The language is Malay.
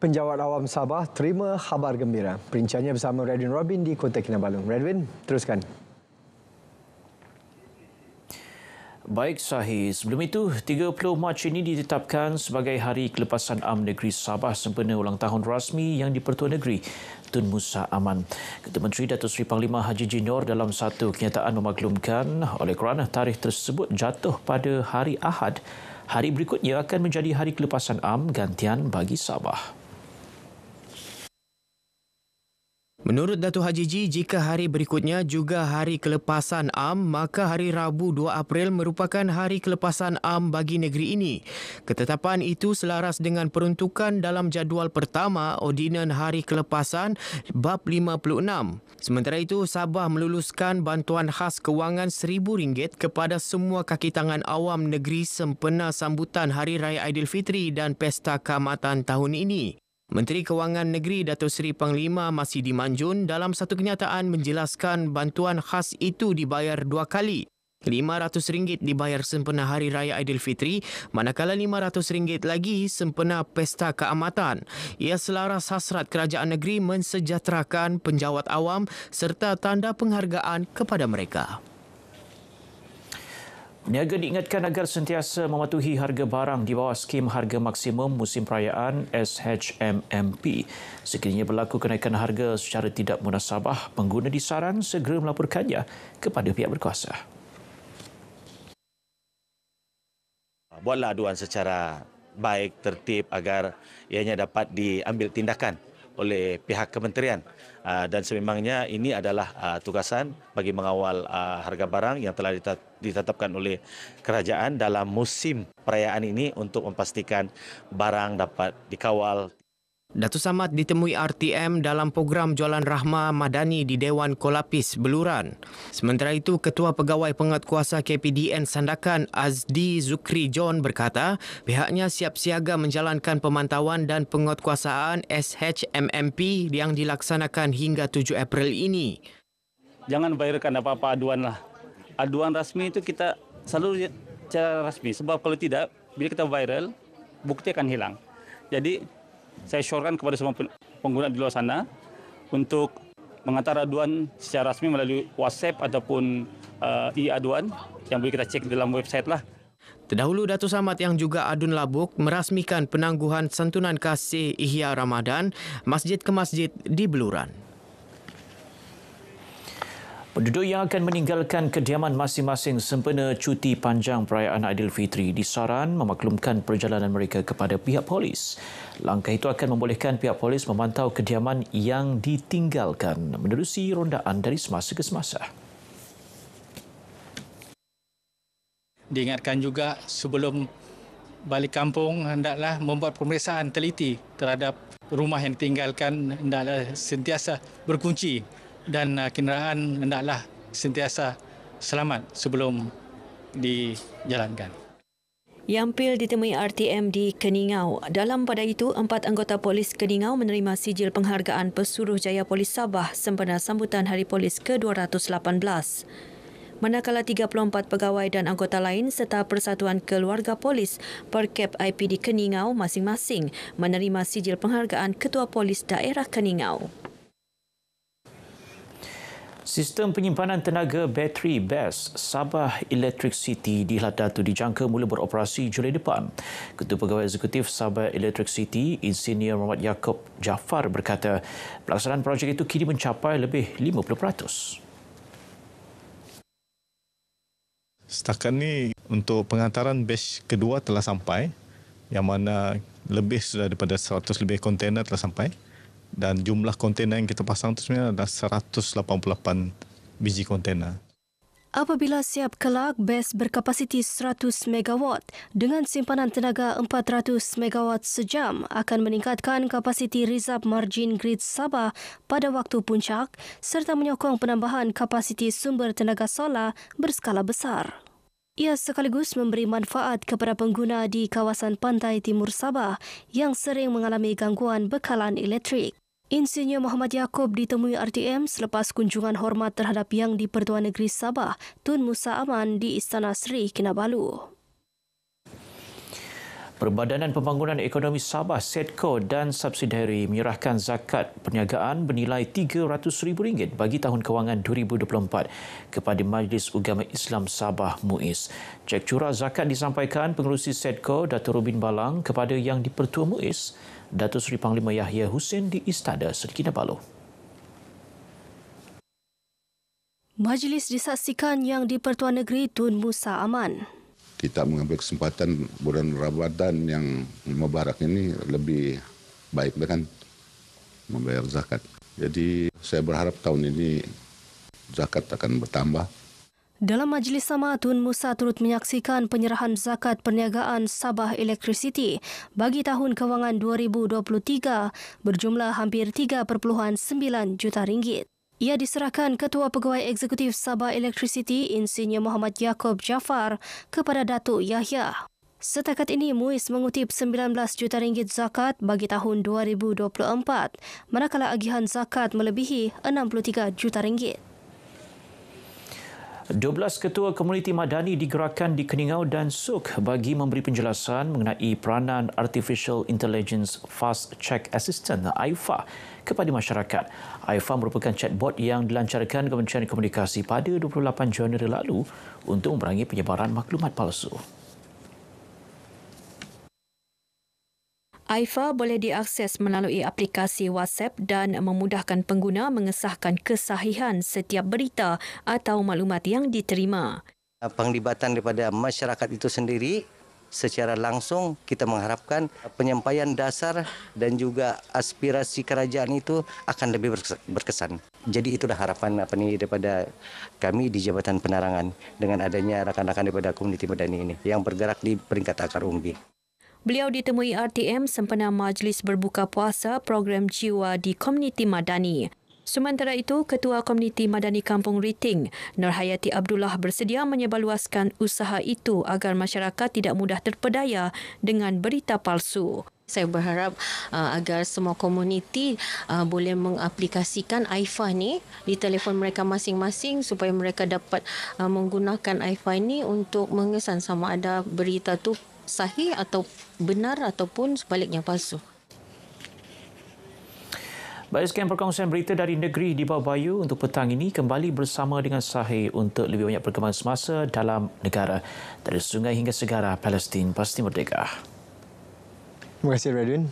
Penjawat awam Sabah terima khabar gembira. Perinciannya bersama Redwin Robin di Kota Kinabalu. Redwin, teruskan. Baik Sahih, sebelum itu 30 Mac ini ditetapkan sebagai Hari Kelepasan Am Negeri Sabah sempena ulang tahun rasmi yang di-Pertua Negeri Tun Musa Aman. Ketua Menteri Datuk Seri Panglima Haji Jinor dalam satu kenyataan memaklumkan oleh kerana tarikh tersebut jatuh pada hari Ahad, hari berikutnya akan menjadi Hari Kelepasan Am gantian bagi Sabah. Menurut Datuk Haji Ji, jika hari berikutnya juga Hari Kelepasan Am, maka hari Rabu 2 April merupakan Hari Kelepasan Am bagi negeri ini. Ketetapan itu selaras dengan peruntukan dalam jadual pertama Ordinan Hari Kelepasan Bab 56. Sementara itu, Sabah meluluskan bantuan khas kewangan RM1,000 kepada semua kaki tangan awam negeri sempena sambutan Hari Raya Aidilfitri dan Pesta Keamatan tahun ini. Menteri Kewangan Negeri Datuk Seri Panglima Masidi Manjun dalam satu kenyataan menjelaskan bantuan khas itu dibayar 2 kali. RM500 dibayar sempena Hari Raya Aidilfitri, manakala RM500 lagi sempena Pesta Keamatan. Ia selaras hasrat kerajaan negeri mensejahterakan penjawat awam serta tanda penghargaan kepada mereka. Peniaga diingatkan agar sentiasa mematuhi harga barang di bawah skim harga maksimum musim perayaan SHMMP. Sekiranya berlaku kenaikan harga secara tidak munasabah, pengguna disaran segera melaporkannya kepada pihak berkuasa. Buatlah aduan secara baik, tertib agar ianya dapat diambil tindakan oleh pihak kementerian. Dan sememangnya ini adalah tugasan bagi mengawal harga barang yang telah ditetapkan oleh kerajaan dalam musim perayaan ini untuk memastikan barang dapat dikawal. Datuk Samad ditemui RTM dalam program Jualan Rahmah Madani di Dewan Kolapis, Beluran. Sementara itu, Ketua Pegawai Penguatkuasa KPDN Sandakan Azdi Zukri John berkata pihaknya siap siaga menjalankan pemantauan dan penguatkuasaan SHMMP yang dilaksanakan hingga 7 April ini. Jangan viralkan apa-apa aduan lah. Aduan rasmi itu kita selalu cara rasmi. Sebab kalau tidak, bila kita viral, bukti akan hilang. Jadi, saya syorkan kepada semua pengguna di luar sana untuk menghantar aduan secara rasmi melalui WhatsApp ataupun e-aduan yang boleh kita cek dalam website lah. Terdahulu, Datuk Samad yang juga Adun Labuk merasmikan penangguhan santunan kasih Ihya Ramadan masjid ke masjid di Beluran. Penduduk yang akan meninggalkan kediaman masing-masing sempena cuti panjang perayaan Aidilfitri disaran memaklumkan perjalanan mereka kepada pihak polis. Langkah itu akan membolehkan pihak polis memantau kediaman yang ditinggalkan menerusi rondaan dari semasa ke semasa. Diingatkan juga sebelum balik kampung hendaklah membuat pemeriksaan teliti terhadap rumah yang ditinggalkan, hendaklah sentiasa berkunci dan kenderaan hendaklah sentiasa selamat sebelum dijalankan. Yampil ditemui RTM di Keningau. Dalam pada itu, 4 anggota polis Keningau menerima sijil penghargaan Pesuruhjaya Polis Sabah sempena sambutan Hari Polis ke-218. Manakala 34 pegawai dan anggota lain serta Persatuan Keluarga Polis Perkep IP di Keningau masing-masing menerima sijil penghargaan Ketua Polis Daerah Keningau. Sistem penyimpanan tenaga bateri BES Sabah Electric City di Lahad Datu dijangka mula beroperasi Julai depan. Ketua Pegawai Eksekutif Sabah Electric City, Insinyur Muhammad Yaakob Jaafar berkata pelaksanaan projek itu kini mencapai lebih 50%. Setakat ni untuk penghantaran batch kedua telah sampai, yang mana sudah daripada 100 lebih kontainer telah sampai. Dan jumlah kontainer yang kita pasang itu sebenarnya adalah 188 biji kontainer. Apabila siap kelak, BES berkapasiti 100 MW dengan simpanan tenaga 400 MW sejam akan meningkatkan kapasiti rizab margin grid Sabah pada waktu puncak serta menyokong penambahan kapasiti sumber tenaga solar berskala besar. Ia sekaligus memberi manfaat kepada pengguna di kawasan pantai timur Sabah yang sering mengalami gangguan bekalan elektrik. Insinyur Muhammad Yaakob ditemui RTM selepas kunjungan hormat terhadap Yang di-Pertua Negeri Sabah, Tun Musa Aman di Istana Seri Kinabalu. Perbadanan Pembangunan Ekonomi Sabah SEDCO dan subsidiari menyerahkan zakat perniagaan bernilai RM300,000 bagi tahun kewangan 2024 kepada Majlis Ugama Islam Sabah MUIS. Cek curah zakat disampaikan Pengerusi SEDCO Dato' Robin Balang kepada Yang di-Pertua MUIS, Dato' Seri Panglima Yahya Hussein di Istada Seri Kinabalu. Majlis disaksikan Yang di-Pertua Negeri Tun Musa Aman. Kita mengambil kesempatan bulan Ramadan yang mubarak ini lebih baik dengan membayar zakat. Jadi saya berharap tahun ini zakat akan bertambah. Dalam majlis sama, Tun Musa turut menyaksikan penyerahan zakat perniagaan Sabah Electricity bagi tahun kewangan 2023 berjumlah hampir 3.9 juta ringgit. Ia diserahkan Ketua Pegawai Eksekutif Sabah Electricity Insinyur Muhammad Yaakob Jaafar kepada Datuk Yahya. Setakat ini, MUIS mengutip 19 juta ringgit zakat bagi tahun 2024, manakala agihan zakat melebihi 63 juta ringgit. 12 ketua komuniti madani digerakkan di Keningau dan Suk bagi memberi penjelasan mengenai peranan Artificial Intelligence Fast Check Assistant AIFA kepada masyarakat. AIFA merupakan chatbot yang dilancarkan Kementerian Komunikasi pada 28 Januari lalu untuk memerangi penyebaran maklumat palsu. AIFA boleh diakses melalui aplikasi WhatsApp dan memudahkan pengguna mengesahkan kesahihan setiap berita atau maklumat yang diterima. Penglibatan daripada masyarakat itu sendiri secara langsung kita mengharapkan penyampaian dasar dan juga aspirasi kerajaan itu akan lebih berkesan. Jadi itulah harapan daripada kami di Jabatan Penerangan dengan adanya rakan-rakan daripada komuniti madani ini yang bergerak di peringkat akar umbi. Beliau ditemui RTM sempena Majlis Berbuka Puasa program Jiwa di Komuniti Madani. Sementara itu, Ketua Komuniti Madani Kampung Riting, Nurhayati Abdullah bersedia menyebarluaskan usaha itu agar masyarakat tidak mudah terpedaya dengan berita palsu. Saya berharap agar semua komuniti boleh mengaplikasikan AIFA ni di telefon mereka masing-masing supaya mereka dapat menggunakan AIFA ini untuk mengesan sama ada berita tu sahih atau benar ataupun sebaliknya palsu. Baik, sekian perkongsian berita dari negeri di bawah Bayu untuk petang ini. Kembali bersama dengan Sahih untuk lebih banyak perkembangan semasa dalam negara. Dari sungai hingga segara, Palestin pasti merdeka. Terima kasih, Radwin.